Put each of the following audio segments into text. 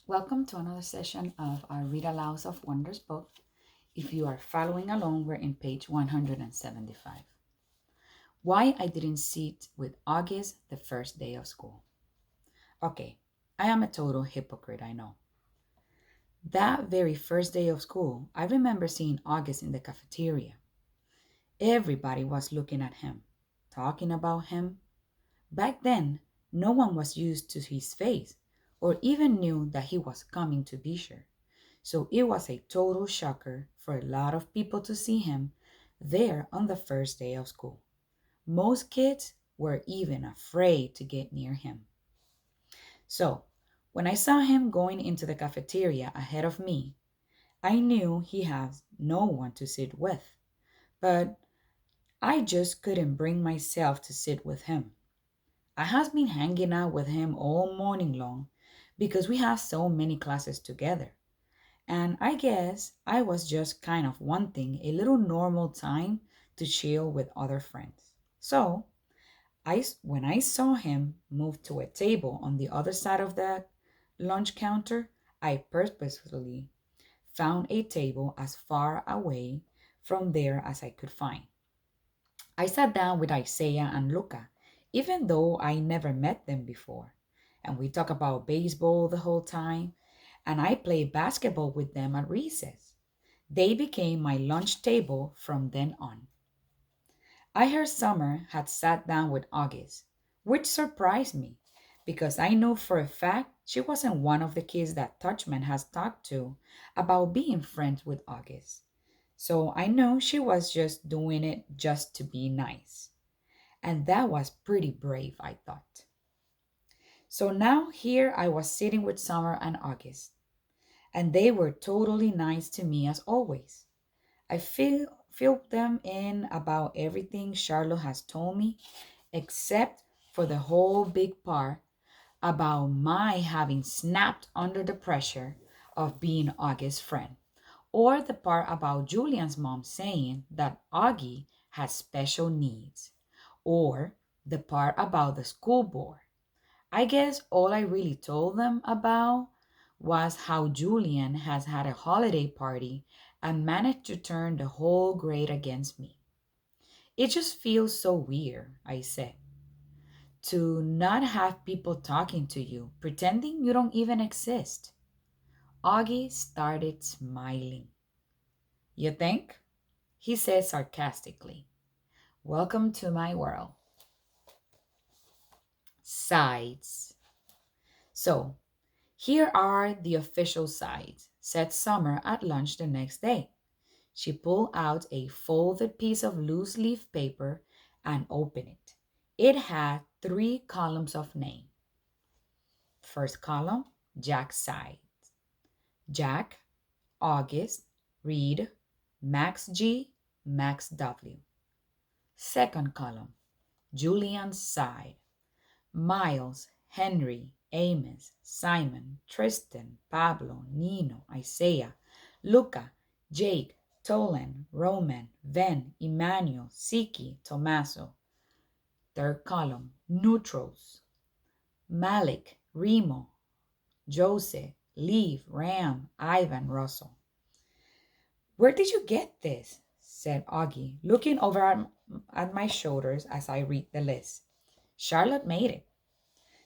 Welcome to another session of our Read Aloud of Wonders book. If you are following along, we're in page 175. Why I didn't sit with August the first day of school. Okay, I am a total hypocrite, I know. That very first day of school, I remember seeing August in the cafeteria. Everybody was looking at him, talking about him. Back then, no one was used to his face or even knew that he was coming to be sure. So it was a total shocker for a lot of people to see him there on the first day of school. Most kids were even afraid to get near him. So when I saw him going into the cafeteria ahead of me, I knew he has no one to sit with. But I just couldn't bring myself to sit with him. I have been hanging out with him all morning long because we have so many classes together. And I guess I was just kind of wanting a little normal time to chill with other friends. So, when I saw him move to a table on the other side of the lunch counter, I purposefully found a table as far away from there as I could find. I sat down with Isaiah and Luca, even though I never met them before. And we talked about baseball the whole time, and I played basketball with them at recess. They became my lunch table from then on. I heard Summer had sat down with August, which surprised me because I know for a fact she wasn't one of the kids that Touchman has talked to about being friends with August. So I know she was just doing it just to be nice. And that was pretty brave, I thought. So now here I was sitting with Summer and August, and they were totally nice to me as always. I filled them in about everything Charlotte has told me, except for the whole big part about my having snapped under the pressure of being August's friend, or the part about Julian's mom saying that Augie has special needs, or the part about the school board. I guess all I really told them about was how Julian has had a holiday party and managed to turn the whole grade against me. It just feels so weird, I said, to not have people talking to you, pretending you don't even exist. Augie started smiling. You think? He said sarcastically. Welcome to my world. Sides. So, here are the official sides, said Summer at lunch the next day. She pulled out a folded piece of loose leaf paper and opened it. It had three columns of name. First column, Jack's side. Jack, August, Reed, Max G, Max W. Second column, Julian's side. Miles, Henry, Amos, Simon, Tristan, Pablo, Nino, Isaiah, Luca, Jake, Tolan, Roman, Ven, Emmanuel, Siki, Tommaso. Third column, neutrals. Malik, Remo, Jose, Leave, Ram, Ivan, Russell. Where did you get this? Said Augie, looking over at my shoulders as I read the list. Charlotte made it.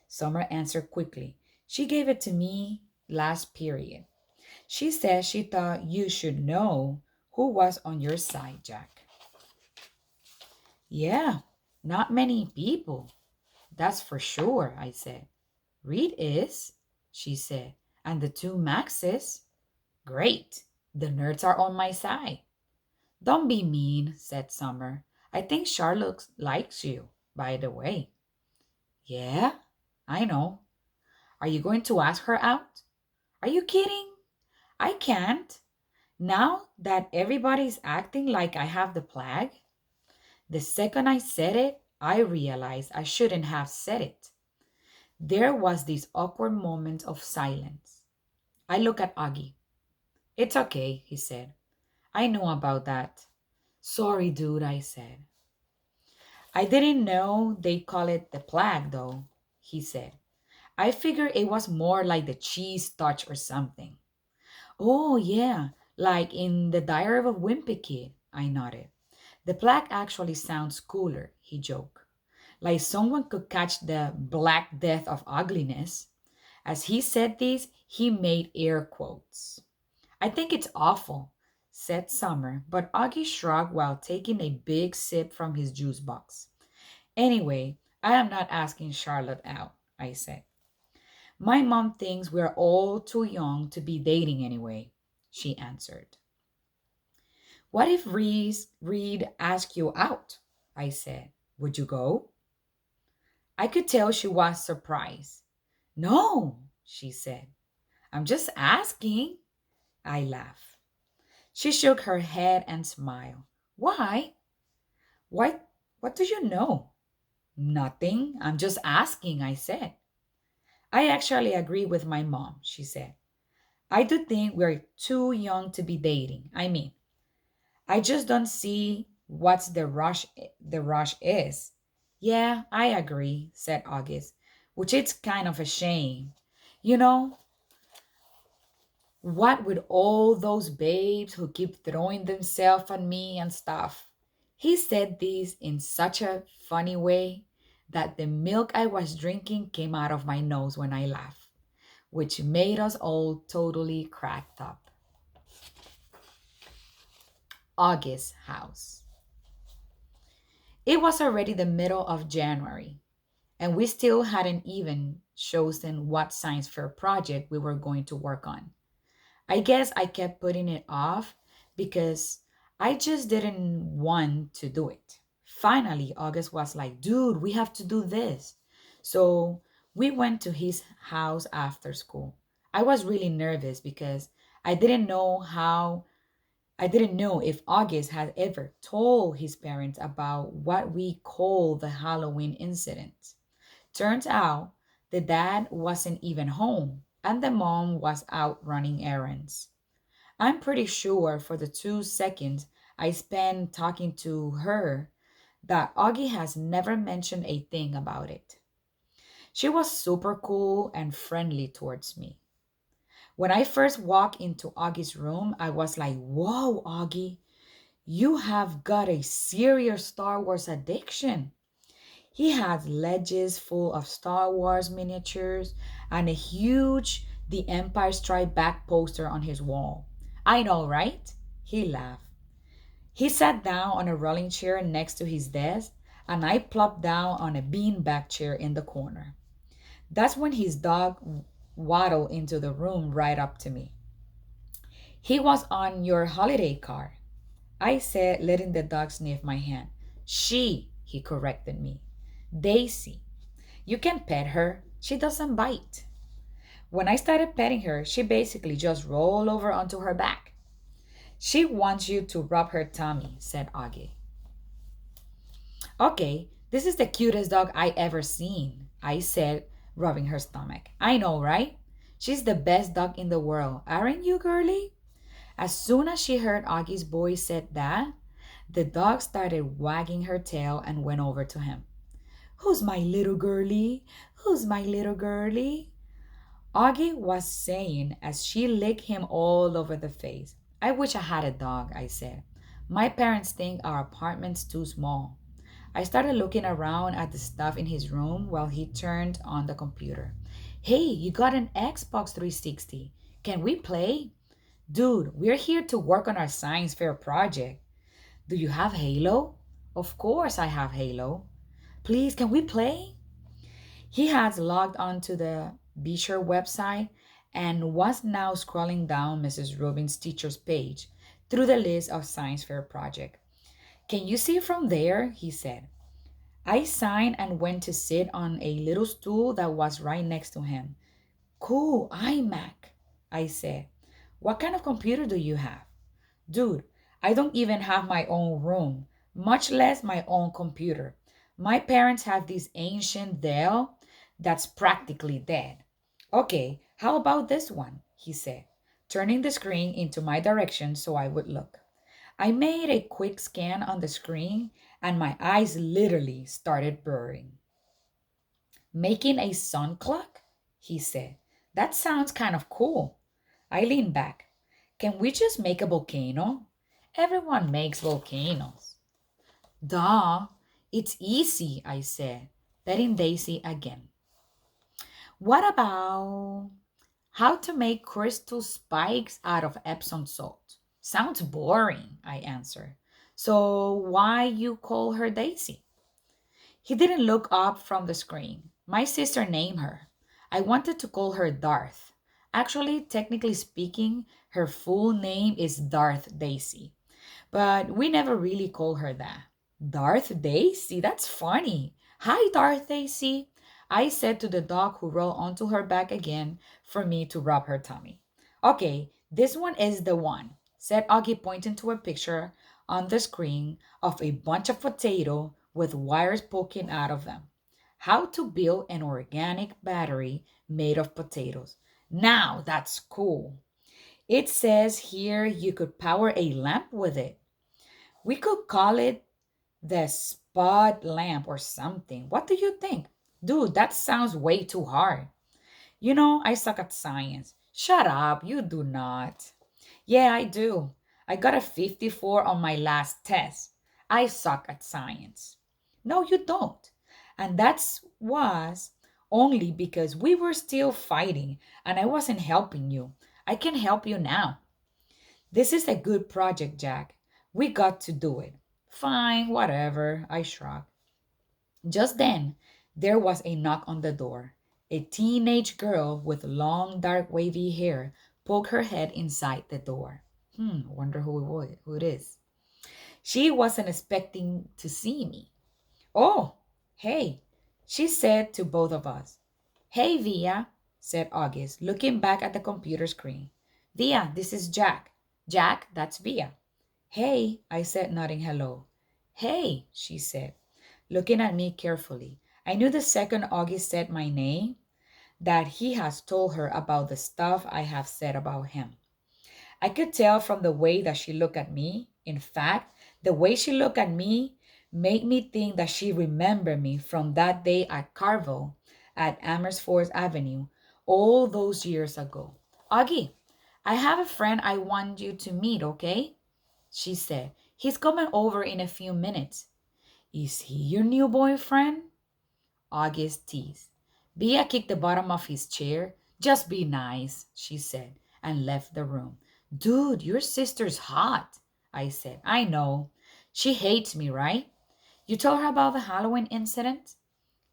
Summer answered quickly. She gave it to me last period. She said she thought you should know who was on your side, Jack. Yeah, not many people. That's for sure, I said. Reed is, she said, and the two Maxes. Great, the nerds are on my side. Don't be mean, said Summer. I think Charlotte likes you, by the way. Yeah, I know. Are you going to ask her out? Are you kidding? I can't. Now that everybody's acting like I have the plague, the second I said it, I realized I shouldn't have said it. There was this awkward moment of silence. I looked at Augie. It's okay, he said. I know about that. Sorry, dude, I said. I didn't know they call it the plague, though, he said. I figured it was more like the cheese touch or something. Oh, yeah, like in The Diary of a Wimpy Kid, I nodded. The plaque actually sounds cooler, he joked. Like someone could catch the black death of ugliness. As he said this, he made air quotes. I think it's awful, said Summer, but Augie shrugged while taking a big sip from his juice box. Anyway, I am not asking Charlotte out, I said. My mom thinks we're all too young to be dating anyway, she answered. What if Reed asked you out? I said. Would you go? I could tell she was surprised. No, she said. I'm just asking. I laughed. She shook her head and smiled. Why? Why? What do you know? Nothing. I'm just asking, I said. I actually agree with my mom, she said. I do think we're too young to be dating. I mean, I just don't see what's the rush is. Yeah, I agree, said August, which it's kind of a shame. You know, what with all those babes who keep throwing themselves at me and stuff. He said this in such a funny way that the milk I was drinking came out of my nose when I laughed, which made us all totally cracked up. August's house. It was already the middle of January, and we still hadn't even chosen what science fair project we were going to work on. I guess I kept putting it off because I just didn't want to do it. Finally, August was like, dude, we have to do this. So we went to his house after school. I was really nervous because I didn't know how I didn't know if August had ever told his parents about what we call the Halloween incident. Turns out the dad wasn't even home and the mom was out running errands. I'm pretty sure for the 2 seconds I spent talking to her that Augie has never mentioned a thing about it. She was super cool and friendly towards me. When I first walked into Augie's room, I was like, whoa, Augie, you have got a serious Star Wars addiction. He has ledges full of Star Wars miniatures and a huge The Empire Strike Back poster on his wall. I know, right? He laughed. He sat down on a rolling chair next to his desk, and I plopped down on a beanbag chair in the corner. That's when his dog waddled into the room right up to me. He was on your holiday card, I said, letting the dog sniff my hand. He corrected me. Daisy. You can pet her. She doesn't bite. When I started petting her, she basically just rolled over onto her back. She wants you to rub her tummy, said Augie. Okay, this is the cutest dog I ever seen, I said, rubbing her stomach. I know, right? She's the best dog in the world, aren't you, girlie? As soon as she heard Augie's voice said that, the dog started wagging her tail and went over to him. Who's my little girlie? Who's my little girlie? Augie was saying as she licked him all over the face. I wish I had a dog, I said. My parents think our apartment's too small. I started looking around at the stuff in his room while he turned on the computer. Hey, you got an Xbox 360. Can we play? Dude, we're here to work on our science fair project. Do you have Halo? Of course I have Halo. Please, can we play? He has logged on to the Beecher website and was now scrolling down Mrs. Rubin's teacher's page through the list of science fair project. Can you see from there? He said. I signed and went to sit on a little stool that was right next to him. Cool, iMac, I said. What kind of computer do you have? Dude, I don't even have my own room, much less my own computer. My parents have this ancient Dell that's practically dead. Okay, how about this one? He said, turning the screen into my direction so I would look. I made a quick scan on the screen and my eyes literally started blurring. Making a sun clock? he said. That sounds kind of cool. I leaned back. Can we just make a volcano? Everyone makes volcanoes. Duh, it's easy, I said, petting Daisy again. What about how to make crystal spikes out of Epsom salt? Sounds boring, I answered. So why you call her Daisy? He didn't look up from the screen. My sister named her. I wanted to call her Darth. Actually, technically speaking, her full name is Darth Daisy. But we never really call her that. Darth Daisy? That's funny. Hi, Darth Daisy. I said to the dog who rolled onto her back again for me to rub her tummy. Okay, this one is the one, said Augie, pointing to a picture on the screen of a bunch of potato with wires poking out of them. How to build an organic battery made of potatoes. Now that's cool. It says here you could power a lamp with it. We could call it the spot lamp or something. What do you think? Dude, that sounds way too hard. You know, I suck at science. Shut up, you do not. Yeah, I do. I got a 54 on my last test. I suck at science. No, you don't. And that was only because we were still fighting and I wasn't helping you. I can help you now. This is a good project, Jack. We got to do it. Fine, whatever, I shrugged. Just then, there was a knock on the door. A teenage girl with long, dark, wavy hair poked her head inside the door. Wonder who it is. She wasn't expecting to see me. Oh, hey, she said to both of us. Hey, Via, said August, looking back at the computer screen. Via, this is Jack. Jack, that's Via. Hey, I said, nodding hello. Hey, she said, looking at me carefully. I knew the second August said my name that he has told her about the stuff I have said about him. I could tell from the way that she looked at me. In fact, the way she looked at me made me think that she remembered me from that day at Carvel at Amersfoort Avenue all those years ago. Augie, I have a friend I want you to meet, okay? She said. He's coming over in a few minutes. Is he your new boyfriend? August teased. Bia kicked the bottom of his chair. Just be nice, she said, and left the room. Dude, your sister's hot, I said. I know. She hates me, right? You told her about the Halloween incident?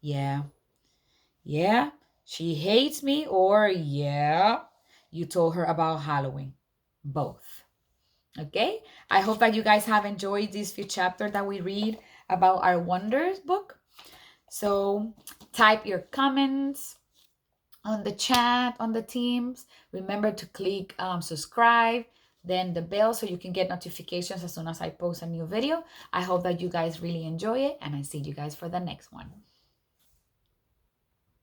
Yeah. Yeah? She hates me, or yeah? You told her about Halloween? Both. Okay, I hope that you guys have enjoyed these few chapters that we read about our Wonders book. So type your comments on the chat, on the teams. Remember to click subscribe, then the bell so you can get notifications as soon as I post a new video. I hope that you guys really enjoy it, and I see you guys for the next one.